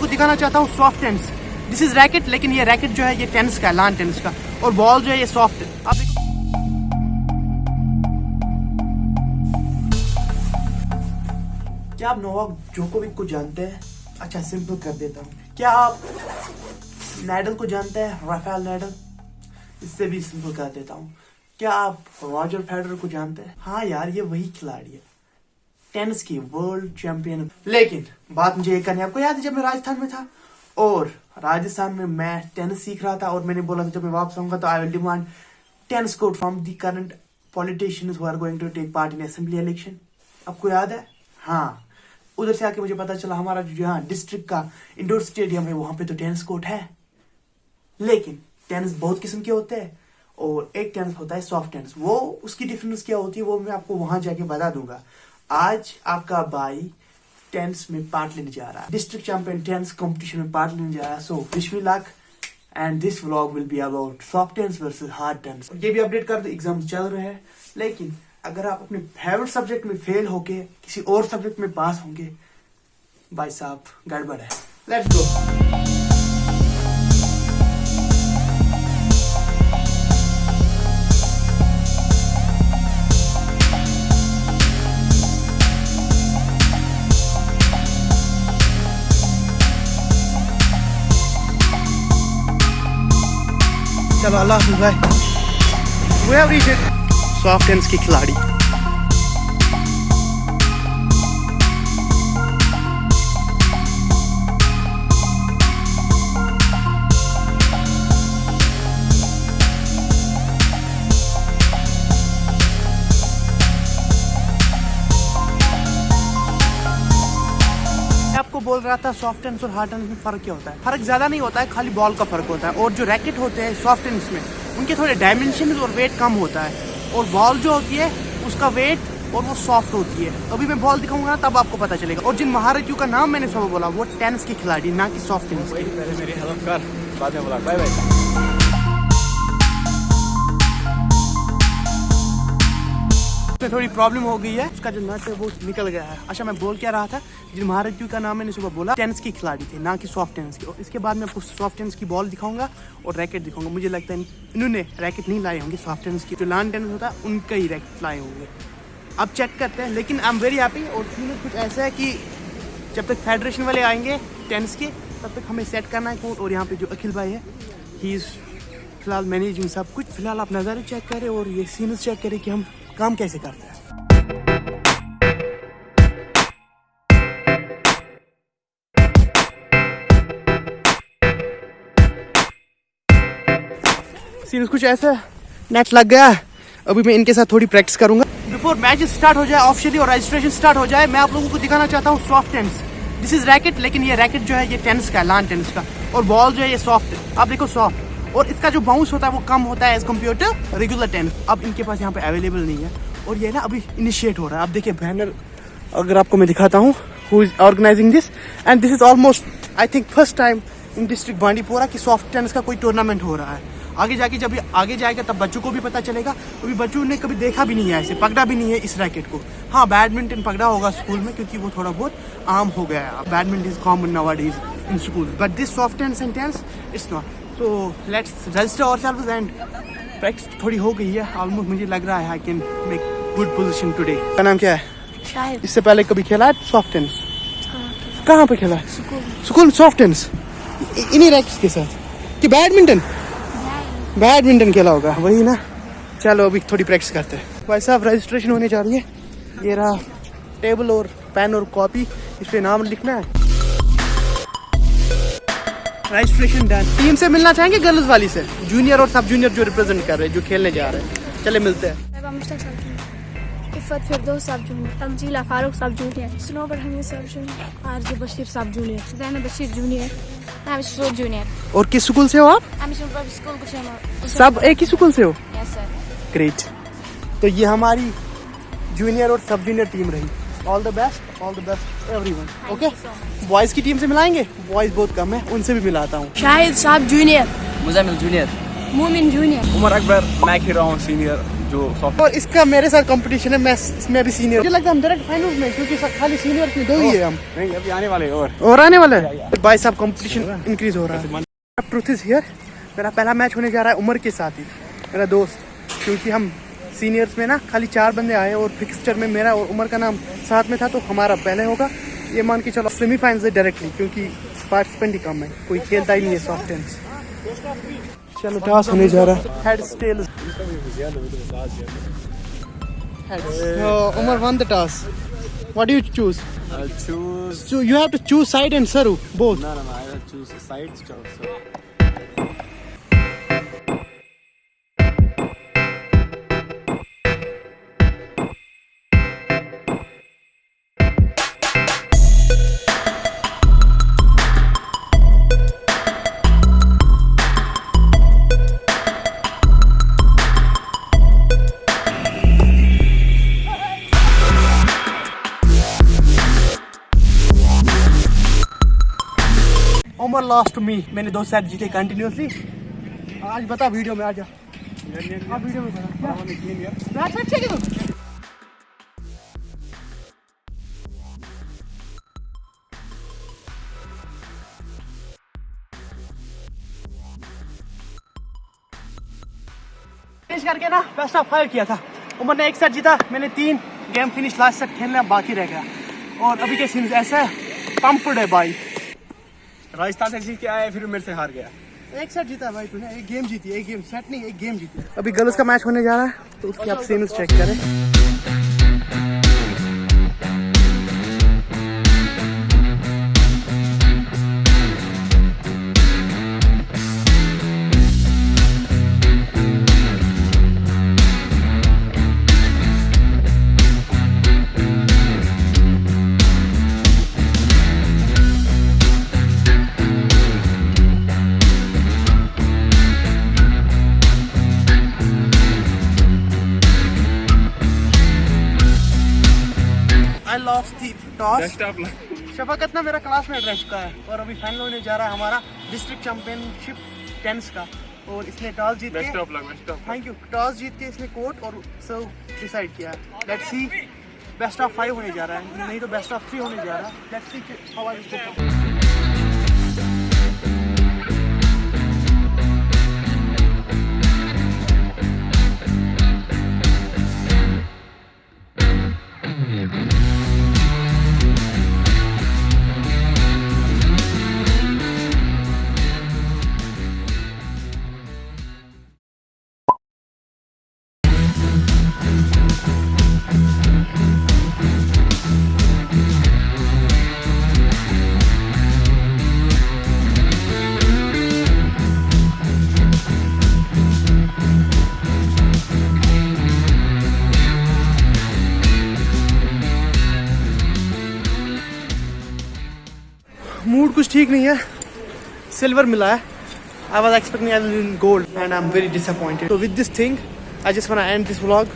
को दिखाना चाहता हूँ soft tennis. This is racket, लेकिन ये रैकेट जो है ये टेनिस का, लॉन टेनिस का, और बॉल जो है ये सॉफ्ट है। आप देखो क्या आप नोवाक जोकोविक को जानते हैं? अच्छा सिंपल कर देता हूँ। क्या आप नैडल को जानते हैं? राफेल नैडल। इससे भी सिंपल कर देता हूँ। क्या आप रॉजर फेडरर को जानते हैं? हाँ यार, ये वही खिलाड़ी है, टेनिस की वर्ल्ड चैंपियन। लेकिन बात मुझे ये करनी, आपको याद है जब मैं राजस्थान में था और राजस्थान में मैं टेनिस सीख रहा था और मैंने बोला था जब मैं वापस आऊंगा तो I will demand tennis court from the current politicians who are going to take part in assembly election. आपको याद है? हाँ, उधर से आके मुझे पता चला हमारा जो यहाँ डिस्ट्रिक्ट का इंडोर स्टेडियम है वहां पे तो टेनिस कोर्ट है। लेकिन टेनिस बहुत किस्म के होते हैं और एक टेनिस होता है सॉफ्ट टेनिस। वो उसकी डिफरेंस क्या होती है वो मैं आपको वहां जाके बता दूंगा। आज आपका भाई टेनिस में पार्ट लेने जा रहा है, डिस्ट्रिक्ट चैंपियन टेनिस कंपटीशन में पार्ट लेने जा रहा है। So wish me luck and this vlog will be about soft tennis versus hard tennis. ये भी अपडेट कर दो, एग्जाम चल रहे हैं, लेकिन अगर आप अपने फेवरेट सब्जेक्ट में फेल होके किसी और सब्जेक्ट में पास होंगे, भाई साहब गड़बड़ है। Let's go. चलो अल्लाह हाफिज़ भाई। We have reached soft tennis की खिलाड़ी। आपको बोल रहा था सॉफ्ट टेनिस और हार्ड टेनिस में फर्क क्या होता है? फर्क ज्यादा नहीं होता है, खाली बॉल का फर्क होता है। और जो रैकेट होते हैं सॉफ्ट टेनिस में उनके थोड़े डायमेंशन और वेट कम होता है, और बॉल जो होती है उसका वेट और वो सॉफ्ट होती है। अभी मैं बॉल दिखाऊंगा ना तब आपको पता चलेगा। और जिन महारथियों का नाम मैंने सब बोला वो टेनिस के खिलाड़ी, ना कि सॉफ्ट टेनिस के। बाद में बोला बाय बाय। में थोड़ी प्रॉब्लम हो गई है, उसका जो नट है वो निकल गया है। अच्छा मैं बोल क्या रहा था, जिन महारथियों का नाम मैंने सुबह बोला टेनिस की खिलाड़ी थे, ना कि सॉफ्ट टेनिस की। और इसके बाद मैं आपको सॉफ्ट टेनिस की बॉल दिखाऊंगा और रैकेट दिखाऊंगा। मुझे लगता है इन्होंने रैकेट नहीं लाए होंगे सॉफ्ट टेनिस की, जो लॉन टेनिस होता है उनका ही रैकेट लाए होंगे। अब चेक करते हैं, लेकिन आई एम वेरी हैप्पी। और सीन कुछ ऐसा है कि जब तक फेडरेशन वाले आएंगे टेनिस के तब तक हमें सेट करना है कोर्ट। और यहाँ पे जो अखिल भाई है ही इज़ फिलहाल मैनेजिंग सब कुछ। फिलहाल आप नज़ारे चेक करें और ये सीन्स चेक करें कि हम काम कैसे करते हैं। सीन्स कुछ ऐसा, नेट लग गया। अभी मैं इनके साथ थोड़ी प्रैक्टिस करूंगा बिफोर मैच स्टार्ट हो जाए ऑफिशियली और रजिस्ट्रेशन स्टार्ट हो जाए। मैं आप लोगों को दिखाना चाहता हूँ soft tennis. This is racket, लेकिन ये रैकेट जो है ये टेनिस का, लॉन टेनिस का, और बॉल जो है ये सॉफ्ट है। आप देखो सॉफ्ट, और इसका जो बाउंस होता है वो कम होता है as compare to regular tennis. अब इनके पास यहाँ पे अवेलेबल नहीं है और ये ना अभी इनिशिएट हो रहा है। आप देखिए बैनर, अगर आपको मैं दिखाता हूँ who is organizing this, and this is almost I think first time in district Bandipora कि सॉफ्ट टेनिस का कोई टूर्नामेंट हो रहा है। आगे जाके जब ये आगे जाएगा तब बच्चों को भी पता चलेगा। अभी बच्चों ने कभी देखा भी नहीं है, ऐसे पकड़ा भी नहीं है इस रैकेट को। हाँ बैडमिंटन पकड़ा होगा स्कूल में क्योंकि वो थोड़ा बहुत आम हो गया है। Badminton is common nowadays in school, but this soft tennis and tennis it's not. So let's register ourselves and practice थोड़ी हो गई है ऑलमोस्ट। मुझे लग रहा है I can make good position today. का नाम क्या है? शाहिद। इससे पहले कभी खेला है सॉफ्ट टेनिस? हाँ, कहाँ पे खेला है? स्कूल में सॉफ्ट टेनिस इन्हीं रैकेट्स के साथ कि बैडमिंटन? बैडमिंटन खेला होगा वही ना। चलो अभी थोड़ी प्रैक्टिस करते हैं। भाई साहब रजिस्ट्रेशन होने जा रही है। ये रहा टेबल और पेन और कॉपी, इस पे नाम लिखना है। Registration done. टीम से मिलना चाहेंगे गर्ल्स वाली से, जूनियर और सब जूनियर जो रिप्रेजेंट कर रहे हैं, जो खेलने जा रहे हैं। चले मिलते हैं। इफ़त फिरदौस सब जूनियर, तंजीला फारूक सब जूनियर, सनोबर हमीद सब जूनियर, आरजे बशीर सब junior, Zainab Basheer junior, Namish junior. और किस स्कूल से हो आप? स्कूल सब एक ही स्कूल से हो? Yes sir. ग्रेट। तो ये हमारी जूनियर और सब जूनियर टीम रही। All the best everyone. Okay, boys की टीम से मिलाएंगे, बॉयज बहुत कम है, उनसे भी मिलाता हूँ। शाहिद साहब जूनियर, मुजामिल जूनियर, मोमिन जूनियर, उमर अकबर, मैं खेल रहा हूँ सीनियर, जो सॉफ्ट और इसका मेरे साथ कंपटीशन है, मैं इसमें अभी सीनियर, मुझे लगता है हम डायरेक्ट फाइनल में, क्योंकि खाली सीनियर में 2 ही है हम, नहीं अभी आने वाले और आने वाला है भाई साहब, कंपटीशन इंक्रीज हो रहा है। ट्रुथ इज हियर, मेरा पहला मैच होने जा रहा है उमर के साथ ही, मेरा दोस्त, क्योंकि हम सीनियर्स में ना खाली 4 बंदे आए और फिक्सचर में मेरा और उमर का नाम साथ में था, तो हमारा पहले होगा। ये मान के चलो सेमीफाइनल से डायरेक्टली, क्योंकि पार्टिसिपेंट ही कम है, कोई खेलता ही नहीं है सॉफ्ट टेनिस। चलो टॉस होने जा रहा है, heads tails, Umar won the toss, what do you choose? I'll choose. So you have to choose side and serve both. No, I'll choose the sides. So. Umar lost to me, मैंने 2 set जीते continuously. आज बता video में, आजा आप video में बता match अच्छे क्यों? फिनिश करके ना बेस्ट ऑफ 5 किया था। उमर ने 1 सेट जीता, मैंने 3 गेम फिनिश, लास्ट सेट खेलना बाकी रह गया। और अभी के सीन ऐसा है, पंप्ड है भाई। राजस्थान से जीत के आया, फिर मेरे से हार गया। 1 सेट जीता भाई तूने, 1 गेम जीती, 1 गेम सेट नहीं, 1 गेम जीती। अभी गर्ल्स का मैच होने जा रहा है, तो उसके आप सीन्स चेक करें। I lost the toss. Best of luck. शफकत ना मेरा क्लासमेट रह चुका है और अभी फाइनल होने जा रहा है हमारा डिस्ट्रिक्ट चैंपियनशिप टेनिस का, और इसने टॉस जीत Best के, of luck. Best of luck. Thank you, toss जीत के इसने कोर्ट और सर्व डिसाइड किया है। लेट्स सी, बेस्ट ऑफ 5 होने जा रहा है, नहीं तो बेस्ट ऑफ 3 होने जा रहा है। Let's see how I will. Mood कुछ ठीक नहीं है, सिल्वर मिला है। I was expecting I will win gold and I'm very disappointed. So with this thing, I just want to end this vlog.